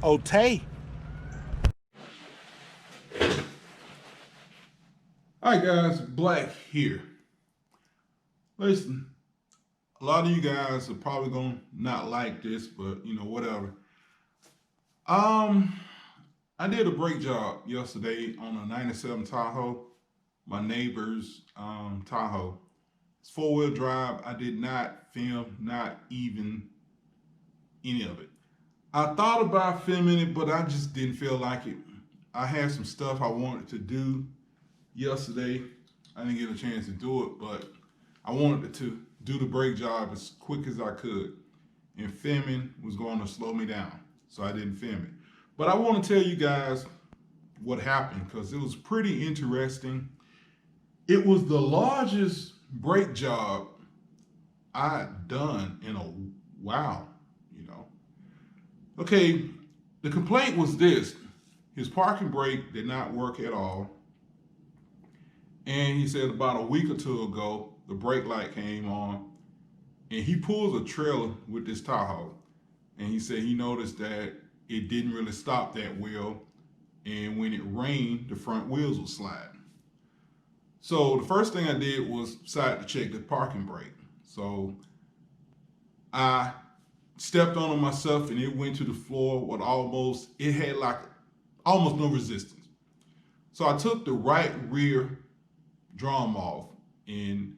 Otay. Hi guys, Black here. Listen, a lot of you guys are probably gonna not like this, but whatever. Um, I did a brake job yesterday on a '97 Tahoe, my neighbor's Tahoe. It's four-wheel drive. I did not film, not even any of it. I thought about filming it, but I just didn't feel like it. I had some stuff I wanted to do yesterday. I didn't get a chance to do it, but I wanted to do the brake job as quick as I could. And filming was going to slow me down, so I didn't film it. But I want to tell you guys what happened because it was pretty interesting. It was the largest brake job I'd done in a while, you know. Okay, the complaint was this. His parking brake did not work at all. And he said about a week or two ago, the brake light came on and he pulls a trailer with this Tahoe. And he said he noticed that it didn't really stop that well. And when it rained, the front wheels would slide. So the first thing I did was decide to check the parking brake. So I stepped on it myself and it went to the floor with it had like almost no resistance. So I took the right rear drum off, and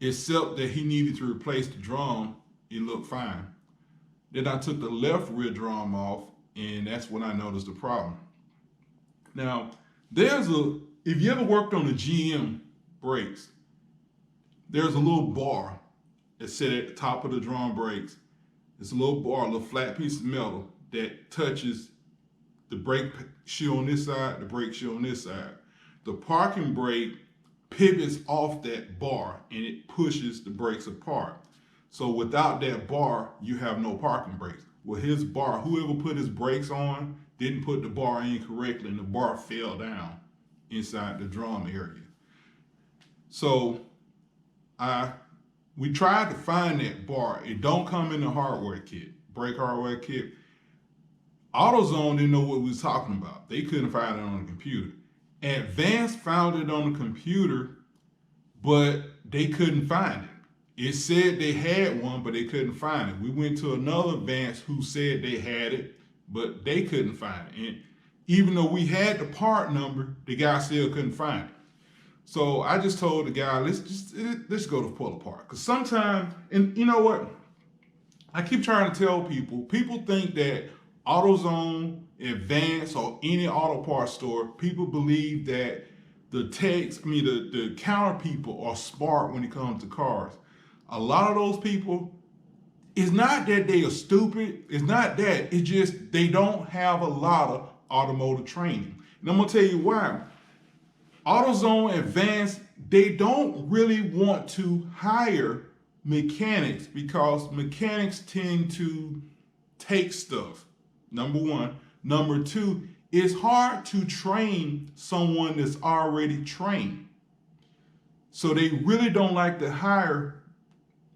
except that he needed to replace the drum, it looked fine. Then I took the left rear drum off, and that's when I noticed the problem. Now, if you ever worked on the GM brakes, there's a little bar that's set at the top of the drum brakes. It's a little bar, a little flat piece of metal that touches the brake shoe on this side, the brake shoe on this side. The parking brake pivots off that bar and it pushes the brakes apart. So without that bar, you have no parking brakes. Well, his bar, whoever put his brakes on, didn't put the bar in correctly and the bar fell down inside the drum area. So we tried to find that bar. It don't come in the hardware kit, brake hardware kit. AutoZone didn't know what we was talking about. They couldn't find it on the computer. Advanced found it on the computer, but they couldn't find it. It said they had one, but they couldn't find it. We went to another Advanced who said they had it, but they couldn't find it. And even though we had the part number, the guy still couldn't find it. So I just told the guy, let's go to pull apart. Because sometimes, and you know what? I keep trying to tell people think that AutoZone, Advance, or any auto parts store, people believe that the counter people are smart when it comes to cars. A lot of those people, it's not that they are stupid. It's not that. It's just they don't have a lot of automotive training. And I'm going to tell you why. AutoZone, Advance, they don't really want to hire mechanics because mechanics tend to take stuff. Number one. Number two, it's hard to train someone that's already trained. So they really don't like to hire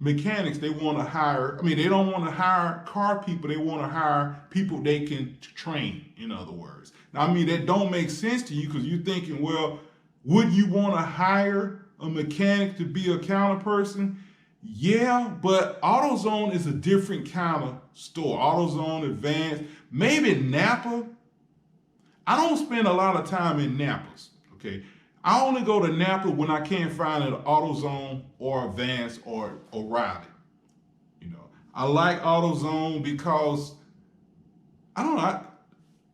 mechanics. They don't want to hire car people. They want to hire people they can train, in other words. Now, that don't make sense to you because you're thinking, well, would you want to hire a mechanic to be a counter person? Yeah, but AutoZone is a different kind of store. AutoZone, Advanced, maybe Napa. I don't spend a lot of time in Napas, okay? I only go to Napa when I can't find an AutoZone or Advanced or O'Reilly. I like AutoZone because, I don't know,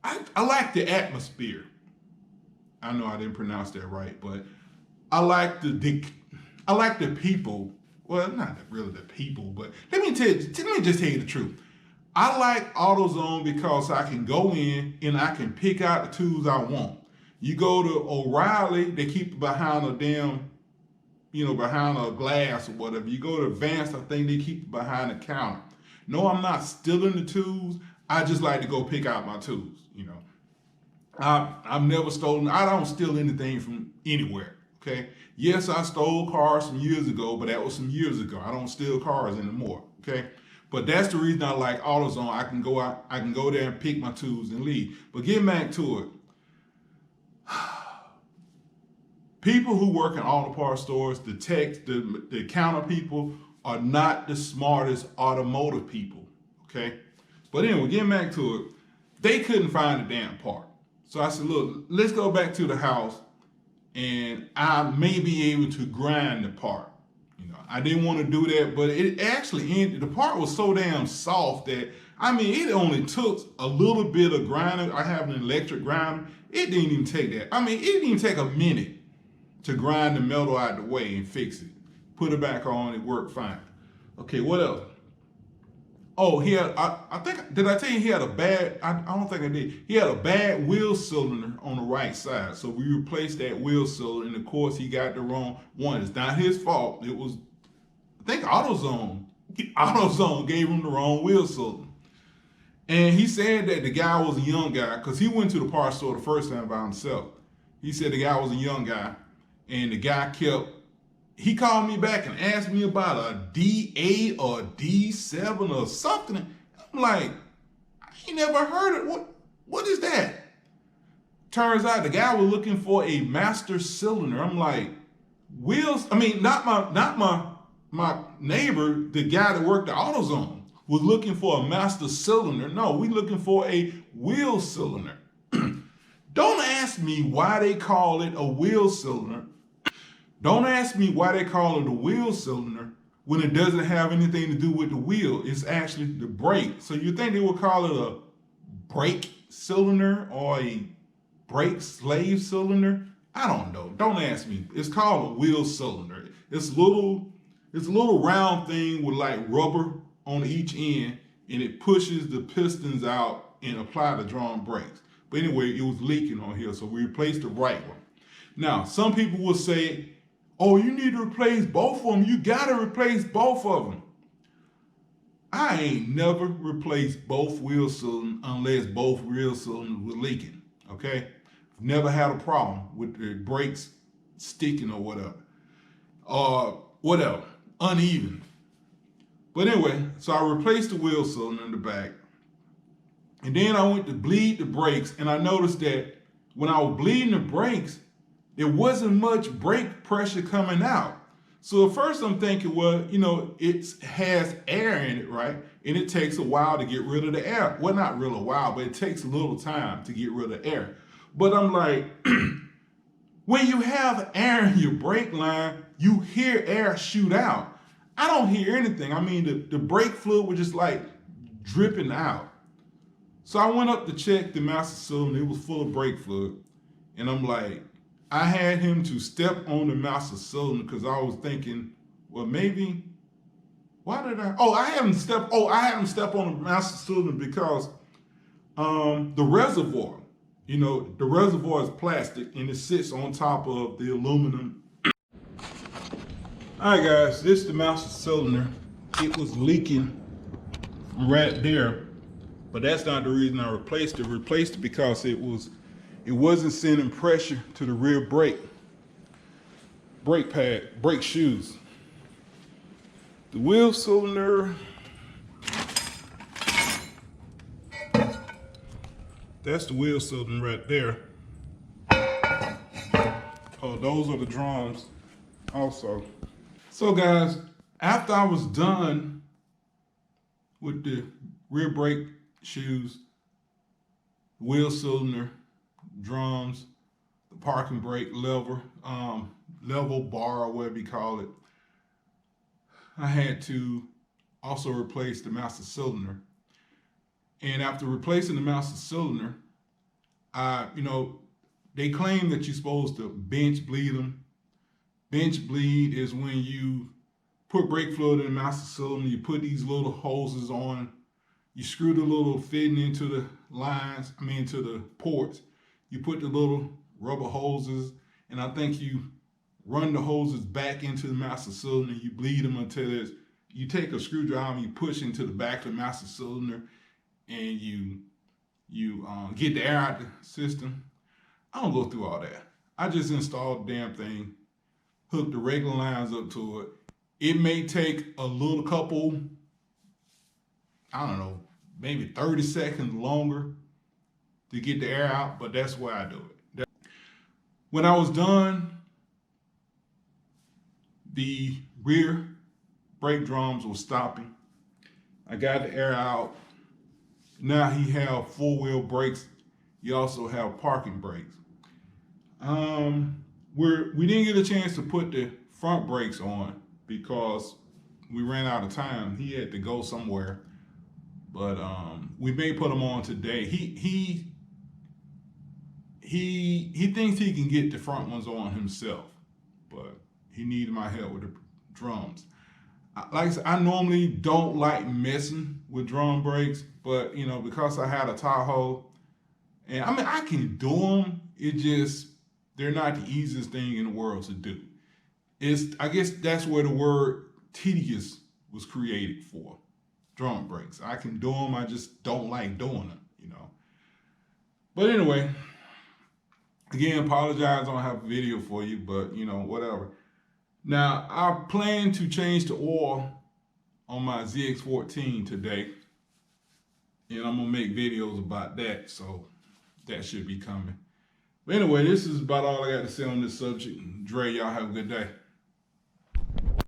I like the atmosphere. I know I didn't pronounce that right, but I like the people. Well, not really the people, but let me just tell you the truth. I like AutoZone because I can go in and I can pick out the tools I want. You go to O'Reilly, they keep it behind a damn, behind a glass or whatever. You go to Advanced, I think they keep it behind a counter. No, I'm not stealing the tools. I just like to go pick out my tools, I've never stolen. I don't steal anything from anywhere. Okay. Yes, I stole cars some years ago, but that was some years ago. I don't steal cars anymore. Okay. But that's the reason I like AutoZone. I can go out, I can go there and pick my tools and leave. But getting back to it, people who work in auto parts stores, the techs, the counter people, are not the smartest automotive people. Okay? But anyway, getting back to it, they couldn't find a damn part. So I said, look, let's go back to the house and I may be able to grind the part. You know, I didn't want to do that, but it actually ended. The part was so damn soft that, I mean, it only took a little bit of grinding. I have an electric grinder. It didn't even take that. I mean, it didn't even take a minute to grind the metal out of the way and fix it. Put it back on, it worked fine. Okay, what else? Oh, he had, I think, did I tell you he had a bad, I don't think I did. He had a bad wheel cylinder on the right side. So we replaced that wheel cylinder, and of course he got the wrong one. It's not his fault. It was, I think AutoZone gave him the wrong wheel cylinder. And he said that the guy was a young guy, because he went to the parts store the first time by himself. He said the guy was a young guy, and the guy he called me back and asked me about a D8 or D7 or something. I'm like, I ain't never heard it. What is that? Turns out the guy was looking for a master cylinder. I'm like, wheels? I mean, not my neighbor, the guy that worked at AutoZone, was looking for a master cylinder. No, we looking for a wheel cylinder. Don't ask me why they call it a wheel cylinder. Don't ask me why they call it a wheel cylinder when it doesn't have anything to do with the wheel. It's actually the brake. So you think they would call it a brake cylinder or a brake slave cylinder? I don't know. Don't ask me. It's called a wheel cylinder. It's a little round thing with like rubber on each end, and it pushes the pistons out and apply the drum brakes. But anyway, it was leaking on here, so we replaced the right one. Now, some people will say, oh, you need to replace both of them. You got to replace both of them. I ain't never replaced both wheel cylinders unless both wheel cylinders were leaking, okay? Never had a problem with the brakes sticking or whatever. Whatever, uneven. But anyway, so I replaced the wheel cylinder in the back. And then I went to bleed the brakes, and I noticed that when I was bleeding the brakes, there wasn't much brake pressure coming out. So at first I'm thinking, well, you know, it has air in it, right? And it takes a while to get rid of the air. Well, not really a while, but it takes a little time to get rid of air. But I'm like, when you have air in your brake line, you hear air shoot out. I don't hear anything. I mean, the brake fluid was just like dripping out. So I went up to check the master cylinder. It was full of brake fluid. And I'm like, I had him to step on the master cylinder because I was thinking, well, maybe, why did I? Oh, I had him step on the master cylinder because the reservoir, you know, the reservoir is plastic and it sits on top of the aluminum. All right, guys, this is the master cylinder. It was leaking right there, but that's not the reason I replaced it. I replaced it because it wasn't sending pressure to the rear brake pad, brake shoes. The wheel cylinder, that's the wheel cylinder right there. Oh, those are the drums also. So guys, after I was done with the rear brake shoes, wheel cylinder, drums, the parking brake lever, level bar, or whatever you call it, I had to also replace the master cylinder. And after replacing the master cylinder, they claim that you're supposed to bench bleed them. Bench bleed is when you put brake fluid in the master cylinder, you put these little hoses on, you screw the little fitting into the lines, into the ports. You put the little rubber hoses, and I think you run the hoses back into the master cylinder, you bleed them until you take a screwdriver and you push into the back of the master cylinder, and you get the air out the system. I don't go through all that. I just installed the damn thing, hook the regular lines up to it. It may take a little couple I don't know, maybe 30 seconds longer to get the air out, but that's why I do it. When I was done, the rear brake drums were stopping. I got the air out. Now he have four-wheel brakes. You also have parking brakes. We didn't get a chance to put the front brakes on because we ran out of time. He had to go somewhere, but we may put them on today. He thinks he can get the front ones on himself, but he needed my help with the drums. Like I said, I normally don't like messing with drum brakes, but you know, because I had a Tahoe, and I mean I can do them. It just they're not the easiest thing in the world to do. I guess that's where the word tedious was created for. Drum brakes. I can do them. I just don't like doing them. You know. But anyway, again, apologize. I don't have a video for you, but you know, whatever. Now, I plan to change the oil on my ZX14 today, and I'm going to make videos about that, so that should be coming. But anyway, this is about all I got to say on this subject. Dre, y'all have a good day.